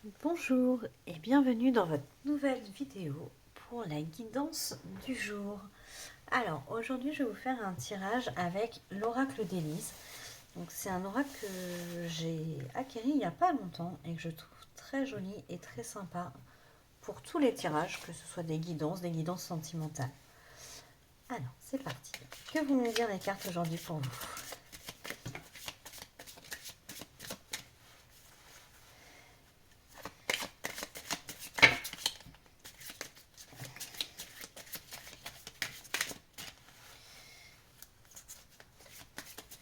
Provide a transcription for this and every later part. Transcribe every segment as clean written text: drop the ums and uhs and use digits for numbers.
Bonjour et bienvenue dans votre nouvelle vidéo pour la guidance du jour. Alors aujourd'hui je vais vous faire un tirage avec l'oracle d'Élise. Donc c'est un oracle que j'ai acquéri il n'y a pas longtemps et que je trouve très joli et très sympa pour tous les tirages, que ce soit des guidances sentimentales. Alors c'est parti. Que vont nous dire les cartes aujourd'hui pour vous?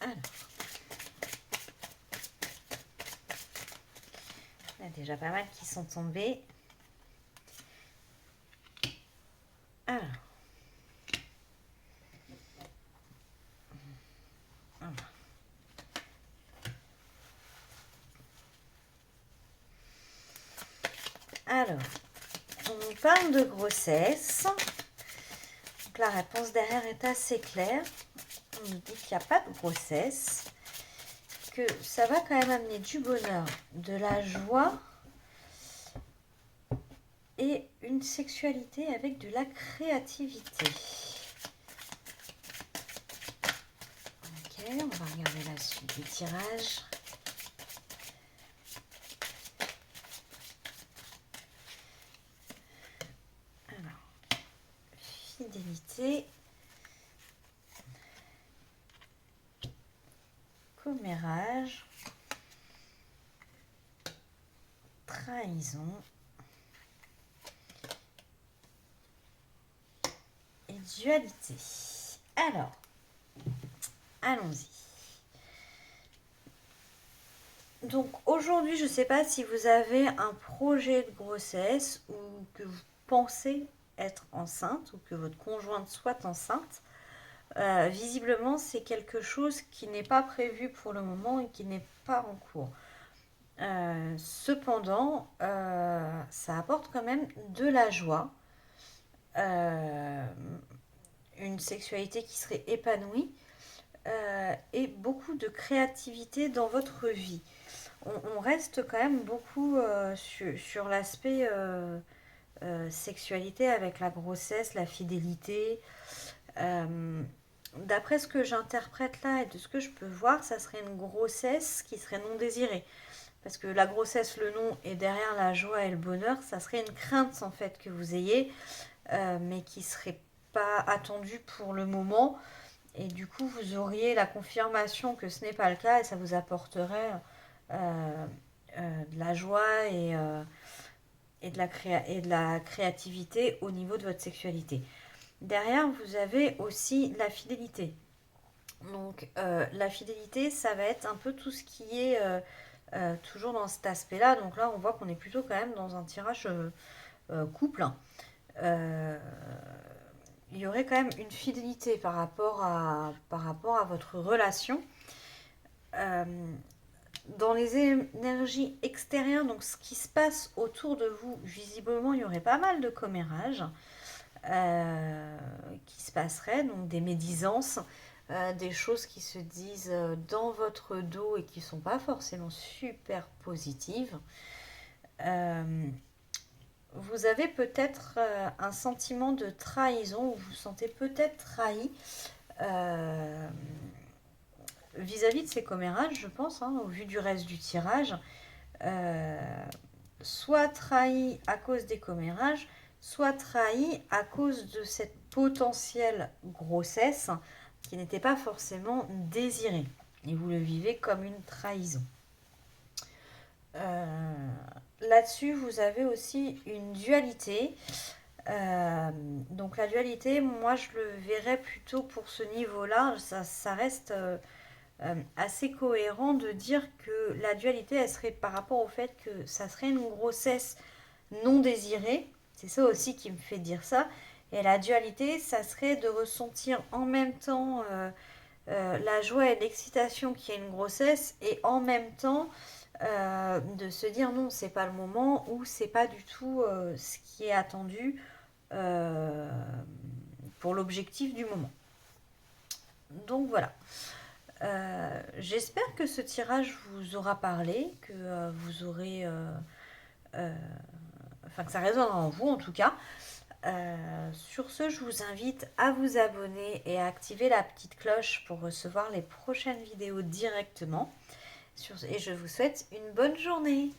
Alors, il y a déjà pas mal qui sont tombés. Alors, alors, on parle de grossesse. Donc la réponse derrière est assez claire. On nous dit qu'il n'y a pas de grossesse, que ça va quand même amener du bonheur, de la joie et une sexualité avec de la créativité. Ok, on va regarder la suite du tirage. Alors, fidélité, commérage, trahison et dualité. Alors, allons-y. Donc aujourd'hui, je ne sais pas si vous avez un projet de grossesse ou que vous pensez être enceinte ou que votre conjointe soit enceinte. Visiblement, c'est quelque chose qui n'est pas prévu pour le moment et qui n'est pas en cours. Cependant, ça apporte quand même de la joie, une sexualité qui serait épanouie et beaucoup de créativité dans votre vie. On reste quand même beaucoup sur l'aspect sexualité avec la grossesse, la fidélité. D'après ce que j'interprète là et de ce que je peux voir, ça serait une grossesse qui serait non désirée. Parce que la grossesse, le nom, et derrière la joie et le bonheur, ça serait une crainte en fait que vous ayez, mais qui serait pas attendue pour le moment. Et du coup, vous auriez la confirmation que ce n'est pas le cas et ça vous apporterait de la joie et de la créativité au niveau de votre sexualité. Derrière, vous avez aussi la fidélité. Donc, la fidélité, ça va être un peu tout ce qui est toujours dans cet aspect-là. Donc là, on voit qu'on est plutôt quand même dans un tirage couple. Euh, il y aurait quand même une fidélité par rapport à votre relation. Euh, dans les énergies extérieures, donc ce qui se passe autour de vous, visiblement, il y aurait pas mal de commérages qui se passeraient, donc des médisances, des choses qui se disent dans votre dos et qui ne sont pas forcément super positives. Euh, vous avez peut-être un sentiment de trahison, ou vous vous sentez peut-être trahi euh, vis-à-vis de ces commérages, je pense, hein, au vu du reste du tirage. Euh, soit trahi à cause des commérages, soit trahi à cause de cette potentielle grossesse qui n'était pas forcément désirée. Et vous le vivez comme une trahison. Là-dessus, vous avez aussi une dualité. Donc la dualité, moi je le verrais plutôt pour ce niveau-là. Ça reste assez cohérent de dire que la dualité, elle serait par rapport au fait que ça serait une grossesse non désirée. C'est ça aussi qui me fait dire ça. Et la dualité, ça serait de ressentir en même temps la joie et l'excitation qu'il y a une grossesse et en même temps de se dire non, c'est pas le moment ou c'est pas du tout ce qui est attendu euh, pour l'objectif du moment. Donc voilà. J'espère que ce tirage vous aura parlé, que vous aurez enfin que ça résonne en vous en tout cas. Sur ce, je vous invite à vous abonner et à activer la petite cloche pour recevoir les prochaines vidéos directement. Et je vous souhaite une bonne journée.